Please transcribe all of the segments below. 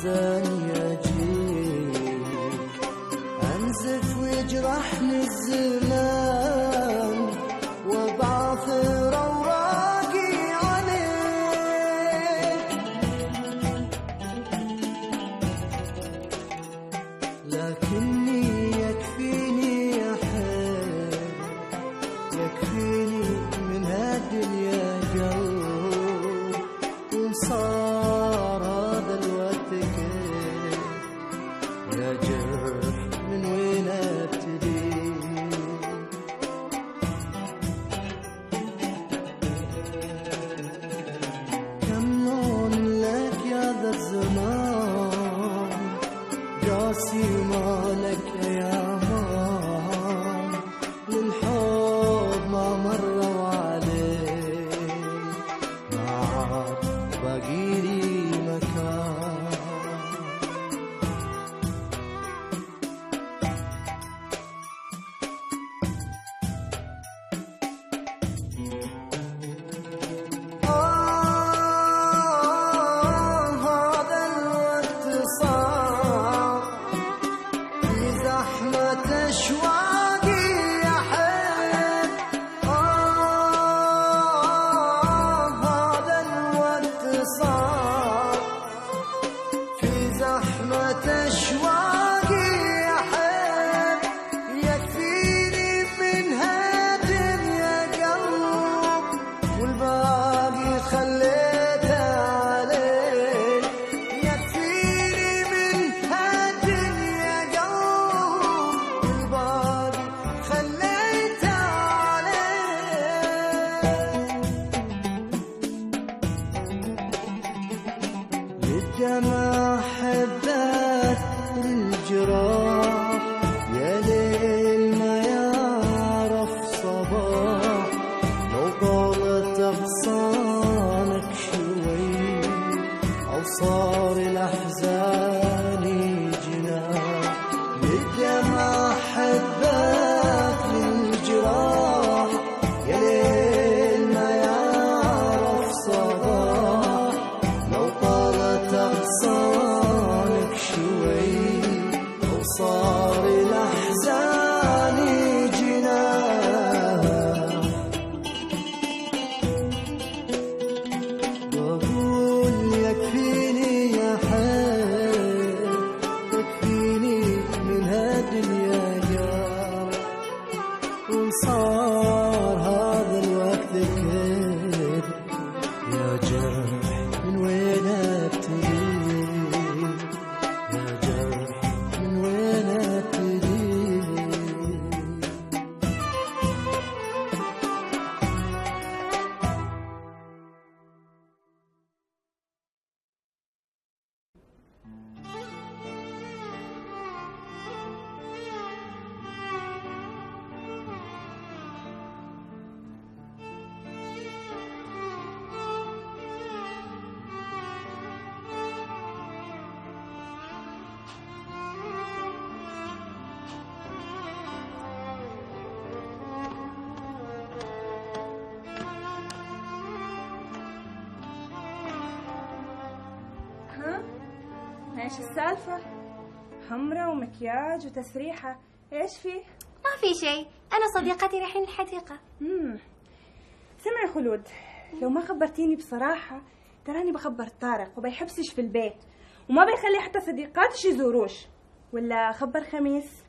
أحزاني أجيك أنزف ويجرحني الزمان وبعثر أوراقي عليك، لكني يكفيني أحب، يكفيني من هالدنيا قلب، وصار هذا الوقت كيف يا جرح من وين ابتدي. كم لون لك يا ذا الزمان قاسي مالك يا مان، للحب ما مروا عليك ما عاد باقي لي مكان. هذا الوقت صار في زحمة أشواقي أحب، هذا الوقت صار في زحمة أشواقي أحب، يكفيني من هالدنيا قلب والباقي خليته عليك، يكفيني من هالدنيا قلب والباقي خليته عليك. للدمع حبات للجراح يا ليل ما يعرف صباح، لو طالت أغصانك شوي أو صار الأحزان جناح. للدمع حبات للجراح يا ليل ما يعرف صباح، لو طالت أغصانك شوي أو صار الأحزان جناح. بقول يكفيني يا حب، يكفيني من هالدنيا قال، وصار هذا الوقت كيف يا جرح من وين ابتدي، يا جرح من وين ابتدي. ها؟ ايش السالفة؟ حمرة ومكياج وتسريحة، ايش فيه؟ ما في شيء، أنا صديقتي رايحين الحديقة. سمعي خلود، لو ما خبرتيني بصراحة تراني بخبر طارق وبيحبسش في البيت وما بيخلي حتى صديقاتش يزوروش، ولا خبر خميس؟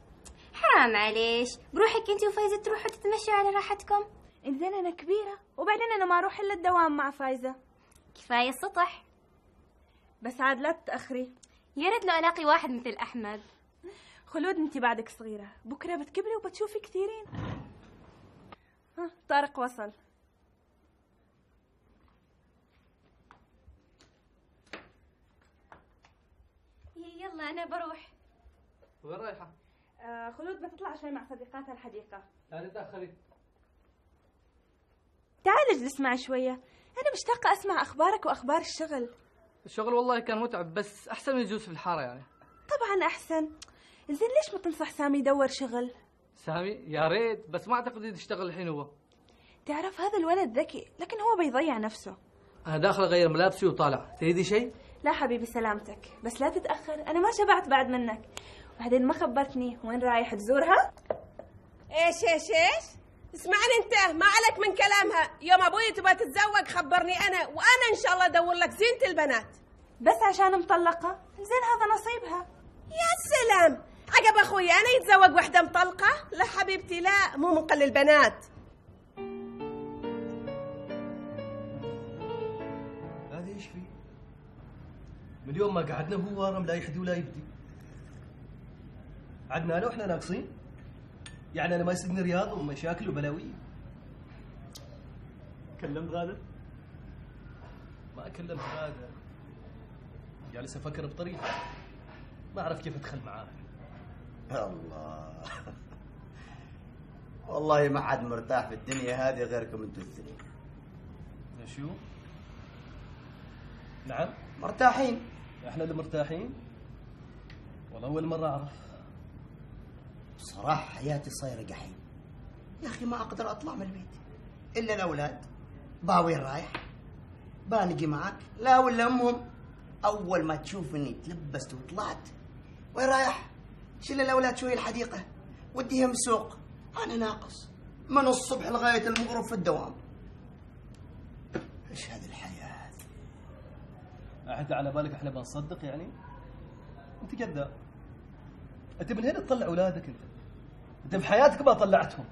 حرام عليش، بروحك انتي وفايزة تروحوا تتمشوا على راحتكم. إذن أنا كبيرة، وبعدين أنا ما أروح إلا الدوام مع فايزة. كفاية السطح. بس عاد لا تتأخري. يا ريت لو ألاقي واحد مثل أحمد. خلود انتي بعدك صغيرة، بكرة بتكبري وبتشوفي كثيرين. ها طارق وصل. يلا أنا بروح. وين رايحة؟ خلود بتطلع شوي مع صديقاتها الحديقة. لا تتأخري. تعالي اجلس معي شوية، أنا مشتاقة أسمع أخبارك وأخبار الشغل. الشغل والله كان متعب، بس أحسن من الجلوس في الحارة يعني. طبعا أحسن. زين ليش ما تنصح سامي يدور شغل؟ سامي يا ريت، بس ما أعتقد يشتغل الحين هو. تعرف هذا الولد ذكي، لكن هو بيضيع نفسه. أنا داخل أغير ملابسي وطالع، تريدي شيء؟ لا حبيبي سلامتك، بس لا تتأخر، أنا ما شبعت بعد منك. وبعدين ما خبرتني وين رايح تزورها؟ ايش اسمعني انت، ما عليك من كلامها. يوم ابوي تبغى تتزوج خبرني انا، وانا ان شاء الله ادور لك زينة البنات. بس عشان مطلقة؟ زين هذا نصيبها. يا سلام، عقب اخوي انا يتزوج وحده مطلقه؟ لا حبيبتي لا، مو من قل البنات. هذا ايش فيه؟ من يوم ما قعدنا هو وارم لا يحدي ولا يبدي. عدنا انا واحنا ناقصين؟ يعني انا ما يصيدني رياض ومشاكل وبلاوي. كلمت غادة؟ ما كلمت غادة، جالس افكر بطريقه ما اعرف كيف ادخل معاها. الله والله ما حد مرتاح في الدنيا هذه غيركم انتوا الاثنين. شو؟ نعم مرتاحين؟ احنا اللي مرتاحين؟ والله اول مره اعرف. بصراحة حياتي صايرة جحيم يا أخي، ما أقدر أطلع من البيت إلا الأولاد. وين رايح؟ نجي معاك؟ لا ولا أمهم أول ما تشوف إني تلبست وطلعت وين رايح؟ شيل الأولاد شوي الحديقة وديهم السوق. أنا ناقص من الصبح لغاية المغرب في الدوام. إيش هذه الحياة؟ أحد على بالك احنا بنصدق يعني؟ أنت كذاب. أنت من هنا تطلع أولادك أنت في حياتك ما طلعتهم.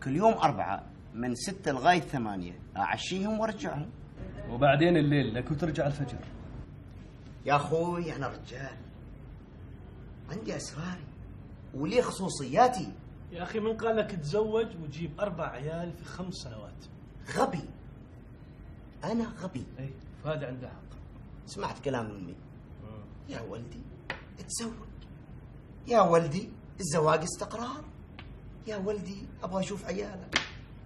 كل يوم 4 من 6 لغاية 8 أعشيهم وأرجعهم. وبعدين الليل لك وترجع الفجر. يا أخوي أنا رجال، عندي أسراري ولي خصوصياتي. يا أخي من قال لك تزوج وتجيب 4 عيال في 5 سنوات؟ غبي، أنا غبي. إيه فهذا عنده حق. سمعت كلام أمي. يا ولدي اتزوج، يا ولدي الزواج استقرار، يا ولدي أبغى أشوف عيالك.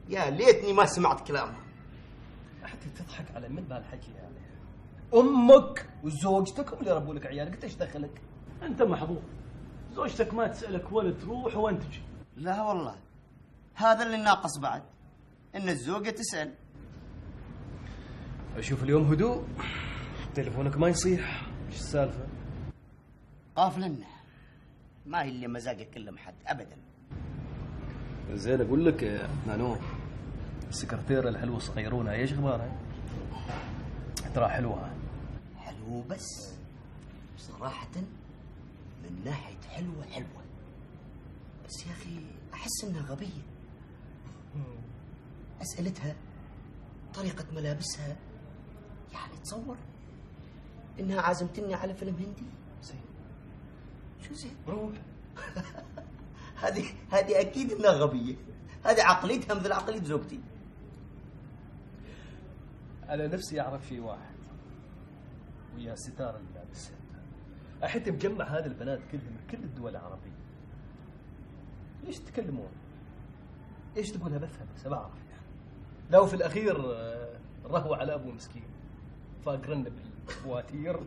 يا ليتني ما سمعت كلامها. حتى تضحك على من بهالحكي يعني؟ أمك وزوجتك هم اللي ربوا لك عيالك، أنت إيش دخلك؟ أنت محظوظ، زوجتك ما تسألك وين تروح وين تجي. لا والله هذا اللي ناقص بعد، إن الزوجة تسأل. أشوف اليوم هدوء، تليفونك ما يصيح، إيش السالفة؟ قافلنا، ما هي اللي مزاج أكلم حد أبدا. زين أقول لك يا نانو، السكرتيرة الحلوة صغيرونة ايش اخبارها؟ ترى حلوة. حلوة بس صراحة من ناحية حلوة بس يا أخي أحس إنها غبية. أسئلتها، طريقة ملابسها، يعني تصور إنها عازمتني على فيلم هندي. زين شو زين؟ روح. هذه أكيد إنها غبية، هذه عقليتها مثل عقلية زوجتي. أنا نفسي أعرف شيء واحد، ويا ستار اللي لابسها، أحد مجمع هذه البنات كلهم من كل الدول العربية. ليش تتكلمون؟ إيش تقولها بفهم بس بعرف يعني. لو في الأخير رهوة على أبو مسكين، فاقرن بالفواتير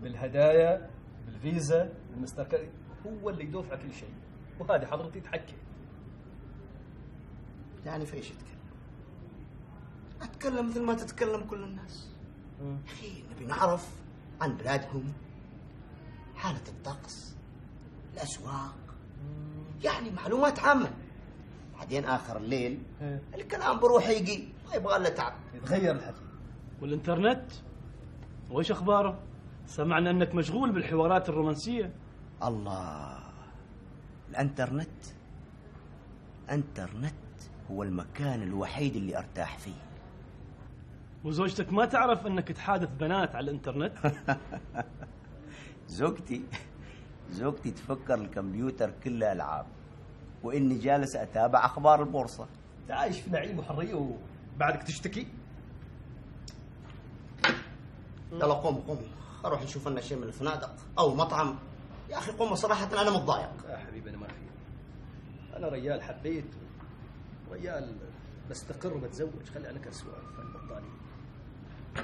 بالهدايا بالفيزا بالمستر كارد، هو اللي يدفع كل شيء، وهذه حضرتي تحكي. يعني في ايش اتكلم مثل ما تتكلم كل الناس. اخي نبي نعرف عن بلادهم، حالة الطقس، الاسواق، يعني معلومات عامة. بعدين اخر الليل الكلام بروح يجي، ما يبغى له تعب، يتغير الحكي. والانترنت وايش اخباره؟ سمعنا انك مشغول بالحوارات الرومانسية. الله، الانترنت هو المكان الوحيد اللي ارتاح فيه. وزوجتك ما تعرف انك تحادث بنات على الانترنت؟ زوجتي تفكر الكمبيوتر كله العاب، واني جالس اتابع اخبار البورصة. تعايش في نعيم وحرية وبعدك تشتكي؟ يلا قوم اروح نشوف لنا شيء من الفنادق او مطعم. يا اخي قوم، صراحة انا متضايق. يا حبيبي انا ما في، انا ريال حبيت، ريال بستقر وبتزوج، خلي عنك السوالف البطالين.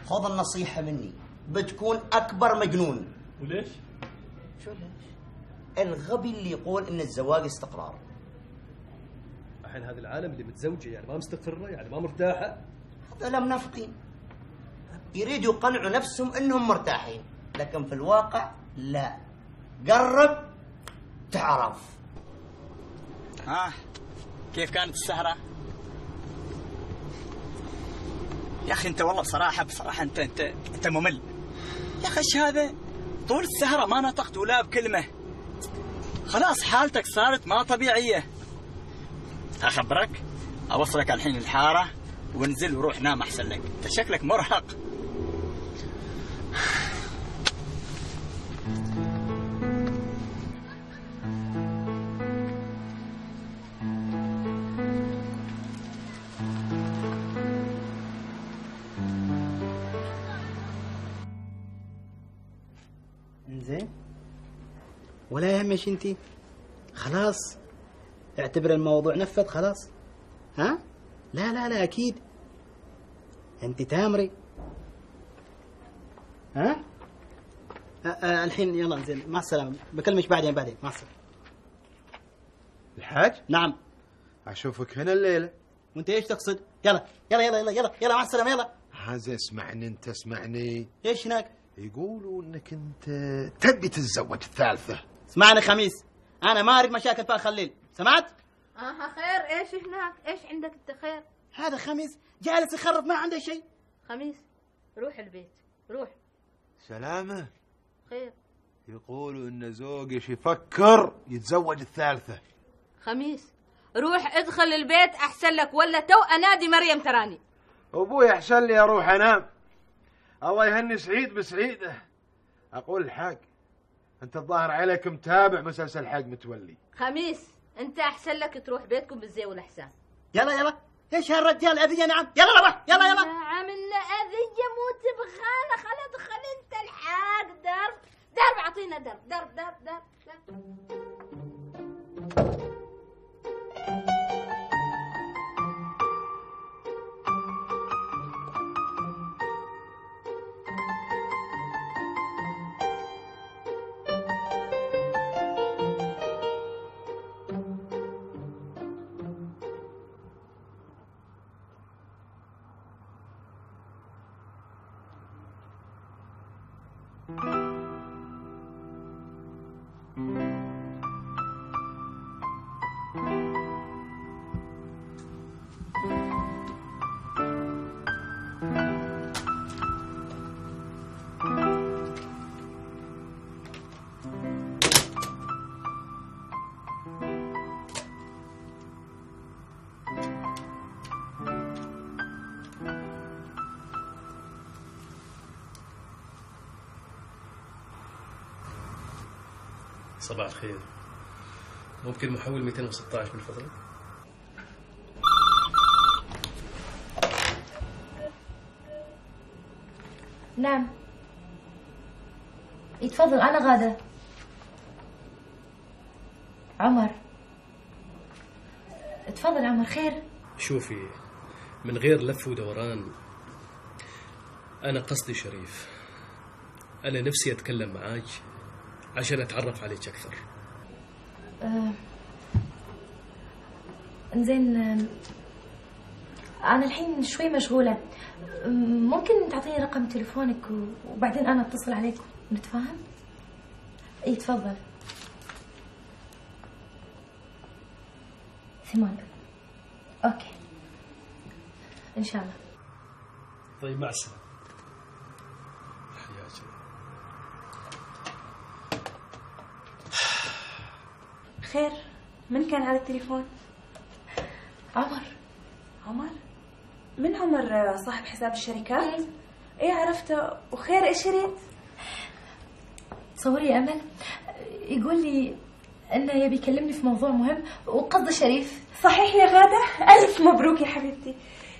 خذ النصيحة مني، بتكون اكبر مجنون. وليش؟ شو ليش؟ الغبي اللي يقول ان الزواج استقرار. الحين هذا العالم اللي متزوجه يعني ما مستقره، يعني ما مرتاحه. هذا منافقين. يريدوا يقنعوا نفسهم انهم مرتاحين، لكن في الواقع لا. قرب تعرف. كيف كانت السهرة؟ يا أخي أنت والله بصراحة أنت ممل. يا أخي إيش هذا؟ طول السهرة ما نطقت ولا بكلمة. خلاص حالتك صارت ما طبيعية. أخبرك أوصلك الحين الحارة وانزل وروح نام أحسن لك، أنت شكلك مرهق. زين ولا يهمش انتي، خلاص اعتبر الموضوع نفذ خلاص. ها لا لا لا اكيد انت تامري. ها الحين يلا زين مع السلامه، بكلمك بعدين مع السلامه. الحاج؟ نعم. اشوفك هنا الليله. وانت ايش تقصد؟ يلا يلا يلا يلا يلا, يلا مع السلامه يلا. هذا اسمعني انت اسمعني. ايش هناك؟ يقولوا انك انت تبي تتزوج الثالثه. اسمعني خميس، انا ما اريد مشاكل فيها خليل، سمعت؟ خير. ايش هناك؟ ايش عندك انت خير؟ هذا خميس جالس يخرب ما عنده شيء. خميس روح البيت روح. سلامه. خير. يقولوا ان زوجك يفكر يتزوج الثالثه. خميس روح ادخل البيت احسن لك، ولا تو انادي مريم تراني. ابوي احسن لي اروح انام. الله يهني سعيد بسعيده. اقول الحاج انت الظاهر عليك متابع مسلسل حاج متولي. خميس انت احسن لك تروح بيتكم بالزي والاحسان. يلا يلا ايش هالرجال اذيه؟ نعم يلا روح يلا يلا. نعم انه اذيه مو تبغانا. خل ادخل انت الحاج. درب اعطينا درب. صباح الخير، ممكن محول 216 من فضلك؟ نعم يتفضل. أنا غادة. عمر تفضل. عمر خير؟ شوفي من غير لف ودوران، أنا قصدي شريف. أنا نفسي أتكلم معاك عشان أتعرف عليك أكثر. إنزين أنا الحين شوي مشغولة، ممكن تعطيني رقم تليفونك وبعدين أنا أتصل عليك نتفاهم؟ إيه تفضل. 8. أوكي إن شاء الله. طيب مع السلامة. حياك الله. خير، من كان على التليفون؟ عمر. عمر؟ من عمر صاحب حساب الشركات؟ ايه عرفته. وخير ايش يريد؟ تصوري يا أمل يقول لي انه يبي يكلمني في موضوع مهم وقصد شريف. صحيح يا غادة؟ ألف مبروك يا حبيبتي.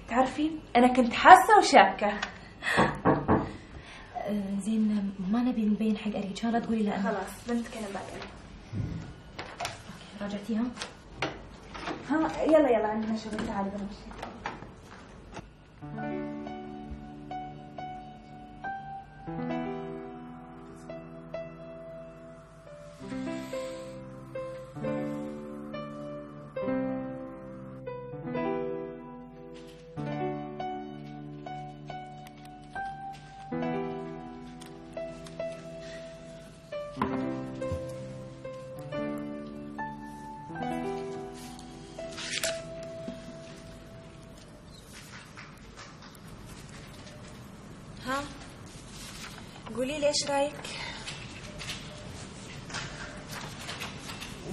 تعرفي أنا كنت حاسة وشاكة. زين ما نبي نبين حق أريد، إن شاء الله تقولي لا. خلاص بنتكلم بعدين. أوكي راجعتيها؟ ها يلا عندنا شغل، تعالي بنمشي. قولي لي ايش رايك؟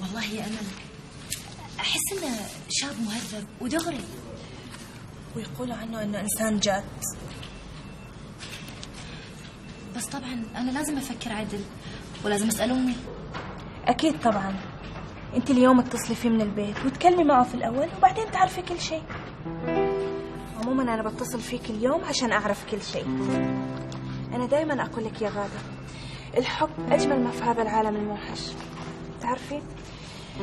والله يا أمل أحس إنه شاب مهذب ودغري، ويقولوا عنه انه انسان جاد. بس طبعا أنا لازم أفكر عدل ولازم أسأل أمي. اكيد طبعا. انت اليوم اتصلي فيه من البيت وتكلمي معه في الاول وبعدين تعرفي كل شيء. عموما انا بتصل فيك اليوم عشان اعرف كل شيء. انا دائما اقول لك يا غادة، الحب اجمل ما في هذا العالم الموحش. تعرفي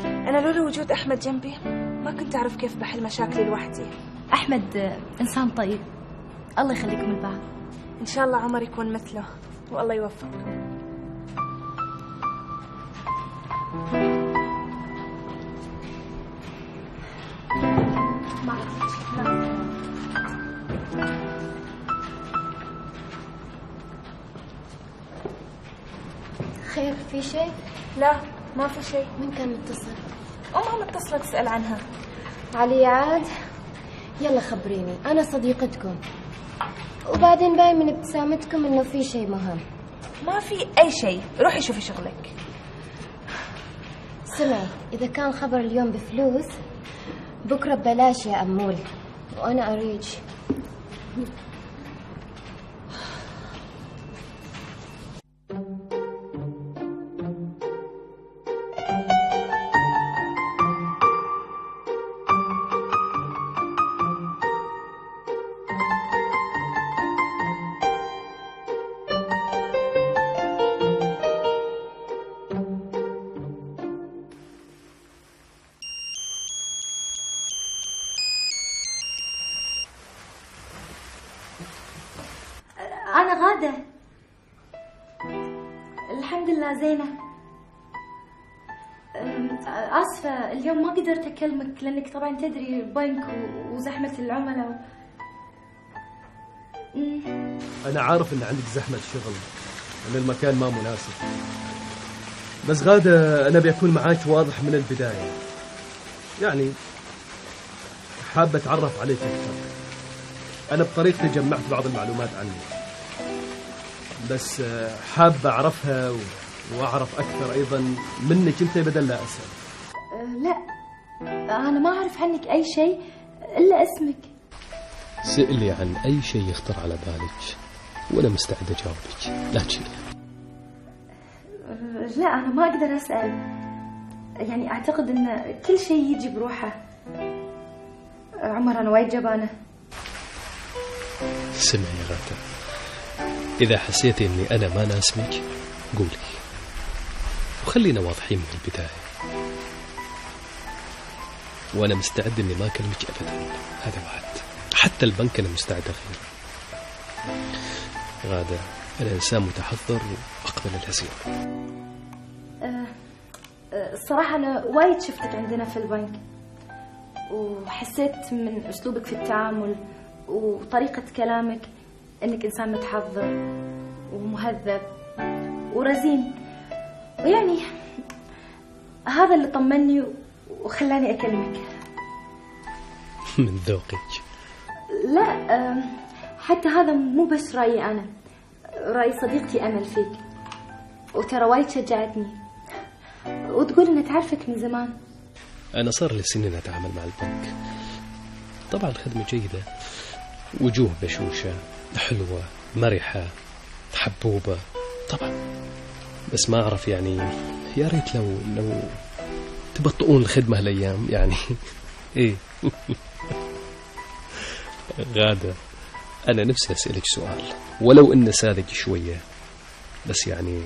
انا لولا وجود احمد جنبي ما كنت اعرف كيف بحل مشاكلي لوحدي. أحمد إنسان طيب، الله يخليكم لبعض. ان شاء الله عمر يكون مثله والله يوفقكم. خير في شيء؟ لا ما في شيء. من كان متصل؟ أمها متصلة تسأل عنها. علي عاد؟ يلا خبريني، أنا صديقتكم وبعدين باين من ابتسامتكم إنه في شيء مهم. ما في أي شيء، روحي شوفي شغلك. سمعي، إذا كان خبر اليوم بفلوس بكرة ببلاش يا أمول، وأنا أريج. أنا غادة، الحمد لله زينة. آسفة اليوم ما قدرت أكلمك لأنك طبعا تدري البنك وزحمة العملاء أنا عارف إن عندك زحمة شغل وإن المكان ما مناسب، بس غادة أنا بيكون معاك واضح من البداية. يعني حابة أتعرف عليك أكثر. أنا بطريقتي جمعت بعض المعلومات عنك، بس حابة أعرفها وأعرف أكثر أيضا منك أنت بدل لا أسأل. لا أنا ما أعرف عنك أي شيء إلا اسمك. سئلي عن أي شيء يخطر على بالك وأنا مستعد أجاوبك، لا تشيلي. لا أنا ما أقدر أسأل، يعني أعتقد أن كل شيء يجي بروحه. عمر أنا وايد جبانة. سمعي يا غادة، إذا حسيتي أني أنا ما ناسمك قولي، وخلينا واضحين من البداية. وأنا مستعد أني ما أكلمك أبدا، هذا وعد. حتى البنك أنا مستعد أغير. غادة أنا إنسان متحضر وأقبل الهزيمة. الصراحة أنا وايد شفتك عندنا في البنك، وحسيت من أسلوبك في التعامل وطريقة كلامك أنك إنسان متحضر ومهذب ورزين، ويعني هذا اللي طمني وخلاني أكلمك. من ذوقك. لا حتى هذا مو بس رأيي أنا، رأي صديقتي أمل فيك، وترى وايد شجعتني وتقول إنها تعرفك من زمان. أنا صار لي سنين أتعامل مع البنك، طبعا الخدمة جيدة، وجوه بشوشة حلوة مرحة حبوبة طبعا، بس ما أعرف يعني يا ريت لو تبطئون الخدمة هالأيام يعني. إيه. غادة أنا نفسي أسألك سؤال ولو إنه ساذج شوية، بس يعني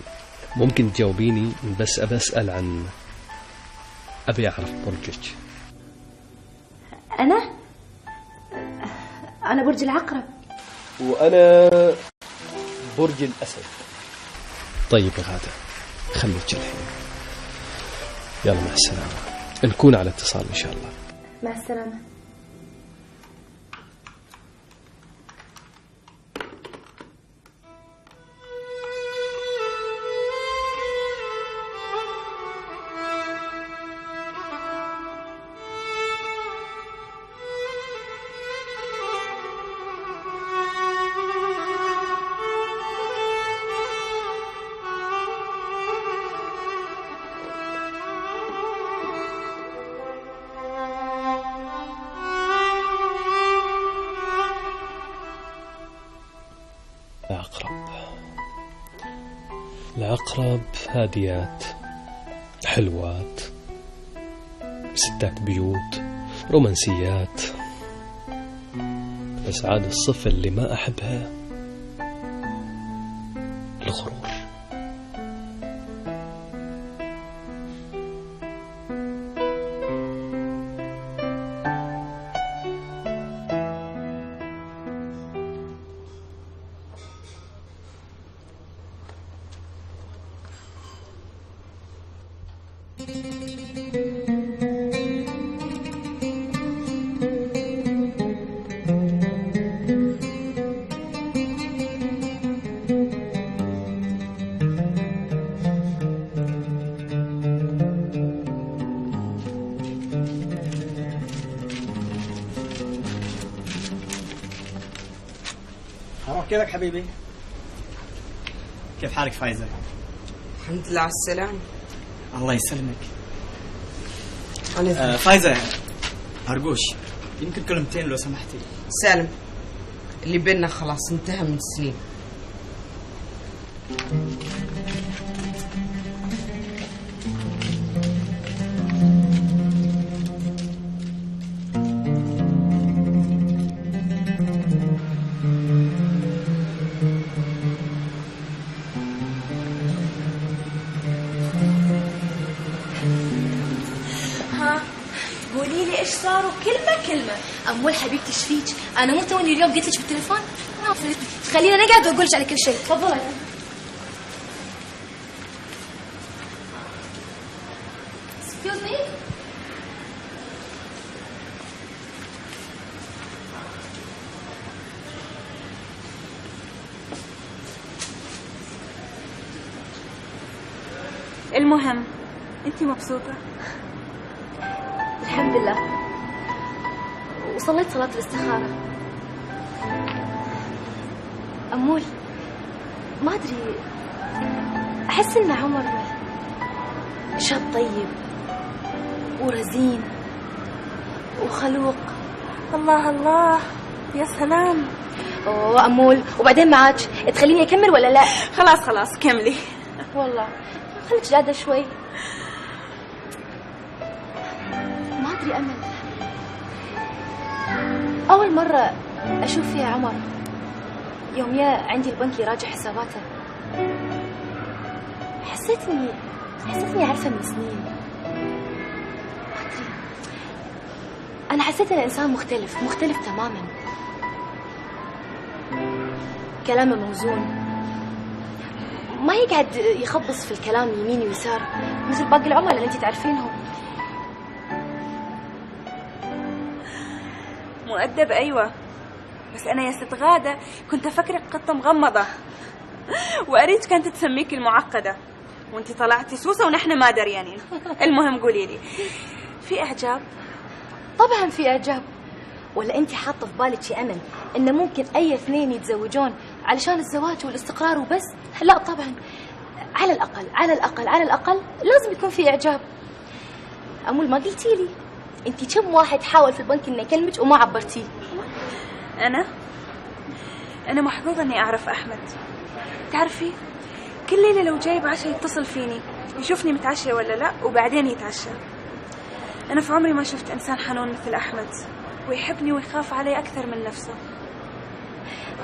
ممكن تجاوبيني، بس أبي أسأل عن أبي أعرف برجك. أنا برج العقرب. وأنا برج الأسد. طيب يا غادة خليك الحين، يلا مع السلامة، نكون على اتصال إن شاء الله. مع السلامة. العقرب هاديات حلوات، ستات بيوت، رومانسيات. بس عاد الصفة اللي ما أحبها الغرور. كيفك حبيبي؟ كيف حالك فايزة؟ الحمد لله على السلامة. الله يسلمك. فايزة أرجوش يمكن كلمتين لو سمحتي. سالم، اللي بيننا خلاص انتهى من سنين. صاروا كلمة أمول حبيبتي ايش فيك؟ أنا مو توني اليوم قلت لك بالتليفون؟ خلينا نقعد وأقول لك على كل شيء. تفضلي. Excuse me. المهم أنتي مبسوطة؟ الحمد لله، وصليت صلاة الاستخارة. أمول ما أدري، أحس إن عمر شاب طيب ورزين وخلوق. الله الله، يا سلام. أوه أمول، وبعدين معاك تخليني أكمل ولا لا؟ خلاص كملي. والله خليك جادة شوي. ما أدري أمل، أول مرة أشوف فيها عمر يوم يا عندي البنك يراجع حساباته. حسيت إني عارفة من سنين. ما أدري، أنا حسيت إنه إنسان مختلف تماما. كلامه موزون، ما يقعد يخبص في الكلام يمين ويسار مثل باقي العملاء اللي أنت تعرفينهم. مؤدب أيوة، بس أنا يا ست غادة كنت أفكرك قطة مغمضة وأريد كانت تسميك المعقدة، وانتي طلعتي سوسة ونحن ما دريانين. المهم قولي لي، في إعجاب؟ طبعا في إعجاب، ولا أنت حاطة في بالك يا أمل إن ممكن أي اثنين يتزوجون علشان الزواج والاستقرار وبس؟ لا طبعا، على الأقل لازم يكون في إعجاب. أمول ما قلتي لي أنت كم واحد حاول في البنك إنه يكلمك وما عبرتيه؟ أنا محظوظة إني أعرف أحمد. تعرفي كل ليلة لو جايب عشاء يتصل فيني يشوفني متعشى ولا لا وبعدين يتعشى. أنا في عمري ما شفت إنسان حنون مثل أحمد، ويحبني ويخاف علي أكثر من نفسه.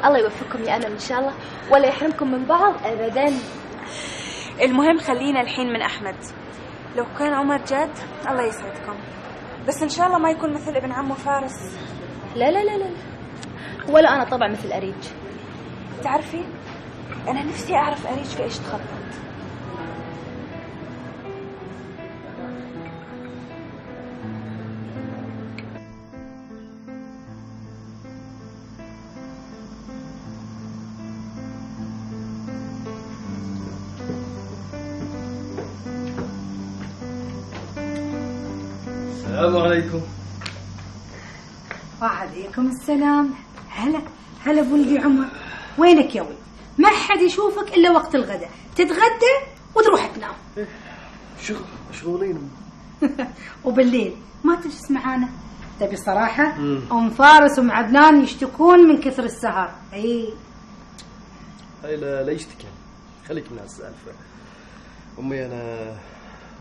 الله يوفقكم يا أنا إن شاء الله، ولا يحرمكم من بعض أبدا. المهم خلينا الحين من أحمد. لو كان عمر جاد الله يسعدكم، بس إن شاء الله ما يكون مثل ابن عمه فارس. لا لا لا لا، ولا أنا طبعا مثل أريج. تعرفي أنا نفسي أعرف أريج في إيش تخطط. السلام عليكم. وعليكم السلام. هلا بولدي عمر، وينك يا ولد؟ ما حد يشوفك الا وقت الغداء، تتغدى وتروح تنام. مشغولين. وبالليل ما تجلس معانا؟ تبي صراحه ام فارس وام عدنان يشتكون من كثر السهر. هاي لا يشتكي، خليك من هالسالفة. أمي أنا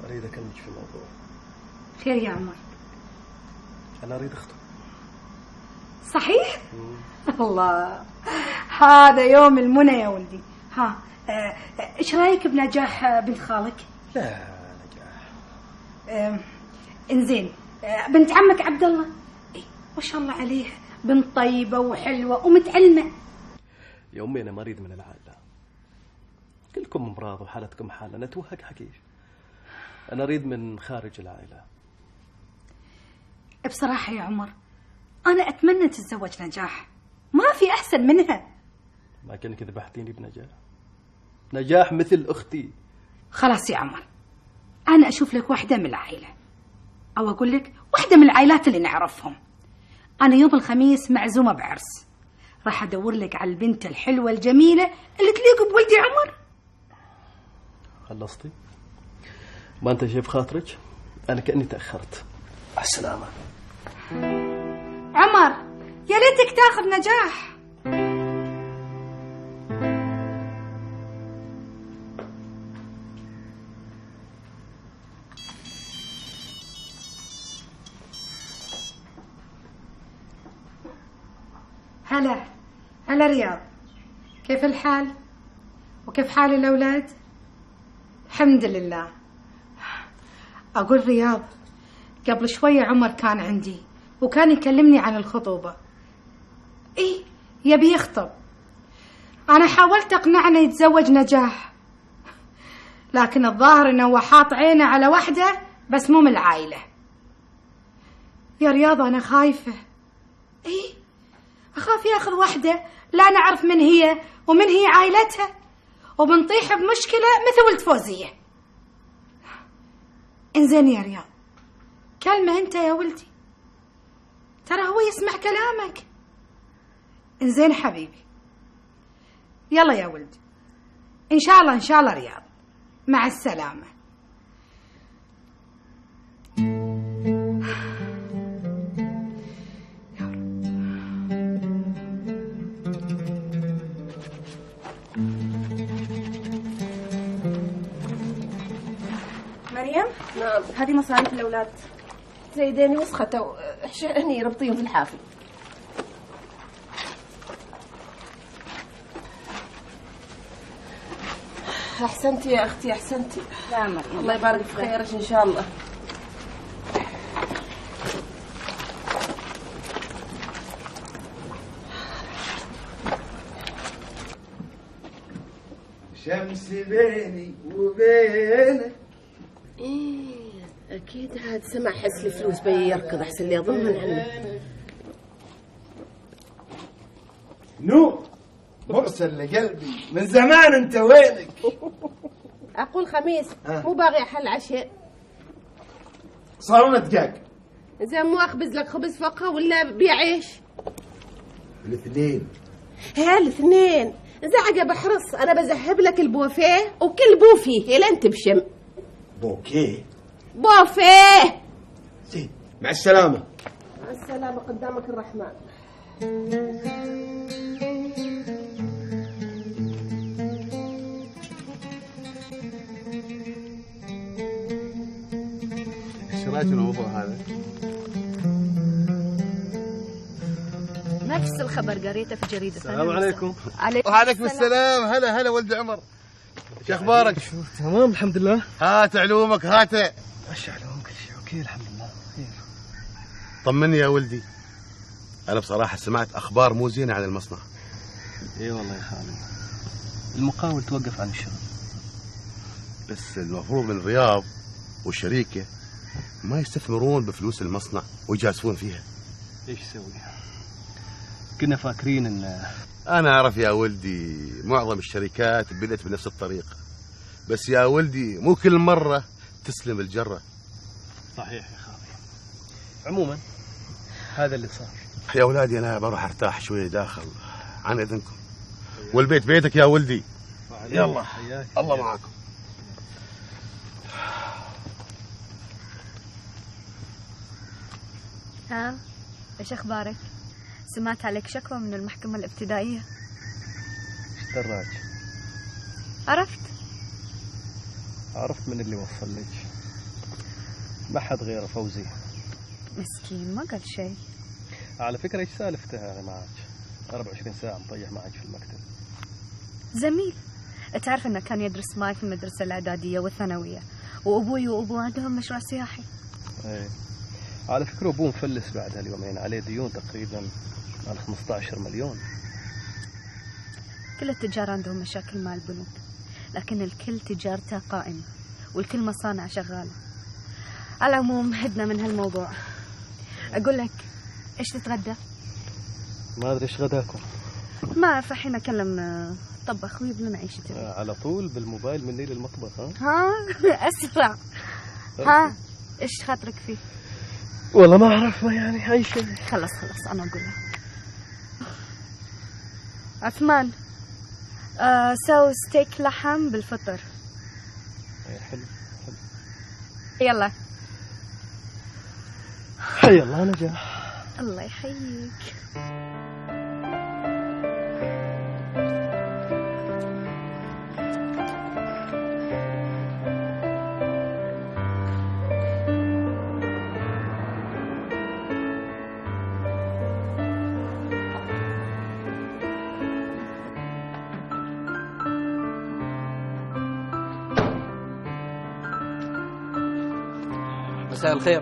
أريد أكلمك في الموضوع. خير يا عمر؟ أنا أريد أخطب. صحيح؟ الله، هذا يوم المنى يا ولدي. ها ايش رايك بنجاح بنت خالك؟ لا نجاح. انزين بنت عمك عبد الله، ما شاء الله عليها، بنت طيبه وحلوه ومتعلمه. يا أمي أنا ما أريد من العائلة، كلكم أمراض وحالتكم حالة، أنا توهق حكيش. أنا أريد من خارج العائلة. بصراحه يا عمر انا اتمنى تتزوج نجاح، ما في احسن منها. ما كأنك ذبحتيني بنجاح. نجاح مثل أختي. خلاص يا عمر، انا اشوف لك واحده من العائله، او اقول لك واحده من العائلات اللي نعرفهم. انا يوم الخميس معزومه بعرس، راح ادور لك على البنت الحلوه الجميله اللي تليق بولدي عمر. خلصتي؟ ما أنت شايف خاطرك؟ أنا كأني تأخرت. على السلامة. عمر يا ليتك تاخذ نجاح. هلا رياض، كيف الحال؟ وكيف حال الأولاد؟ الحمد لله. أقول رياض، قبل شوية عمر كان عندي وكان يكلمني عن الخطوبة. إيه يبي يخطب. أنا حاولت أقنعنا يتزوج نجاح، لكن الظاهر إنه هو حاط عينه على واحدة بس مو من العائلة. يا رياض أنا خايفة. إيه أخاف ياخذ واحدة لا نعرف من هي ومن هي عائلتها، وبنطيح بمشكلة مثل ولد فوزية. انزين يا رياض، كلمة انت يا ولدي، ترى هو يسمع كلامك. انزين حبيبي، يلا يا ولدي، ان شاء الله رياض، مع السلامة. مريم، نعم. هذه مصاريف الأولاد. زيداني وسخته هني ربطيهم في الحافل. أحسنتي يا أختي أحسنتي. لا مريم، الله يبارك في خيرك إن شاء الله. شمس بيني وبينك. إيه أكيد هاد سمع حس الفلوس بي يركض أحسن لي أضمن عنه. نور مرسل لقلبي من زمان، أنت وينك؟ أقول خميس مو باغي حل عشاء. صارنا دقاق. زين مو أخبز لك خبز فقه ولا بيع عيش؟ الاثنين. الاثنين. زعقة بحرص، أنا بذهب لك البوفيه وكل بوفيه لين تبشم. بوكيه؟ بوفيه. زين مع السلامة. مع السلامة قدامك الرحمن. ايش رايك الموضوع هذا؟ نفس الخبر قريته في جريدة. السلام عليكم. وعليكم السلام. هلا ولد عمر، شو اخبارك؟ تمام الحمد لله. هات علومك هات. ايش علوم؟ كل شيء اوكي الحمد لله خير. طمني يا ولدي، انا بصراحه سمعت اخبار مو زينه عن المصنع. اي والله يا خالد، المقاول توقف عن الشغل. بس المفروض من الرياض والشركه ما يستثمرون بفلوس المصنع ويجازفون فيها. ايش نسوي؟ كنا فاكرين ان انا اعرف يا ولدي معظم الشركات بدأت بنفس الطريقه، بس يا ولدي مو كل مره تسلم الجره. صحيح يا خالي. عموما هذا اللي صار. يا اولادي انا بروح ارتاح شويه داخل عن اذنكم، والبيت بيتك يا ولدي. يلا الله معاكم. ها ايش اخبارك؟ سمعت عليك شكوى من المحكمة الابتدائية. ايش دراك؟ عرفت؟ عرفت من اللي وصل لك. ما حد غيره فوزي. مسكين ما قال شيء. على فكرة ايش سالفتها انا معك؟ 24 ساعة مطيح معك في المكتب. زميل. تعرف انه كان يدرس معي في المدرسة الاعدادية والثانوية، وابوي وابوه عندهم مشروع سياحي. ايه. على فكرة ابوه مفلس بعد هاليومين، عليه ديون تقريبا على 15 مليون. كل التجار عندهم مشاكل مع البنوك، لكن الكل تجارته قائمة والكل مصانع شغالة. على العموم هدنا من هالموضوع. أقول لك إيش تتغدى؟ ما أدري إيش غداكم. ما أعرف، الحين أكلم طبخ ويجيب لنا إيش تبي. على طول بالموبايل مني للمطبخ. ها أسرع. ها إيش خاطرك فيه؟ والله ما أعرف، ما يعني أي شيء. خلاص أنا أقول له. عثمان سوي ستيك لحم بالفطر. حلو. يلا حي الله نجاح. الله يحييك. مساء الخير.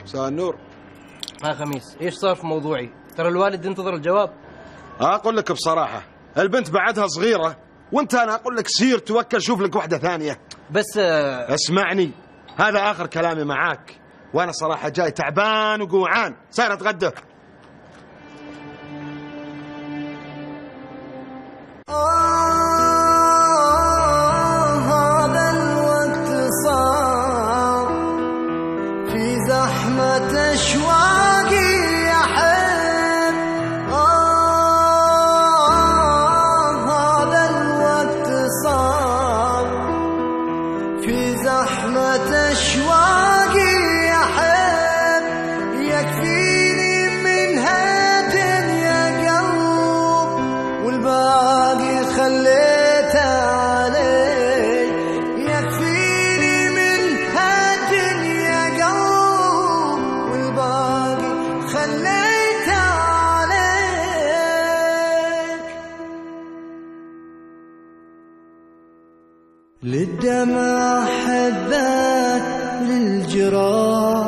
مساء النور. خميس، ايش صار في موضوعي؟ ترى الوالد ينتظر الجواب. اقول لك بصراحة البنت بعدها صغيرة، وانت انا اقول لك سير توكل شوف لك واحدة ثانية. بس اسمعني، هذا اخر كلامي معاك، وانا صراحة جاي تعبان وجوعان، سير اتغدى. هذا الوقت صار في زحمة أشواقي يا حب. هذا الوقت صار في زحمة أشواقي يا حب. يكفيني من هالدنيا قلب والباقي خليته عليك. يكفيني من هالدنيا قلب والباقي خليته عليك. للدمع حبك للجراح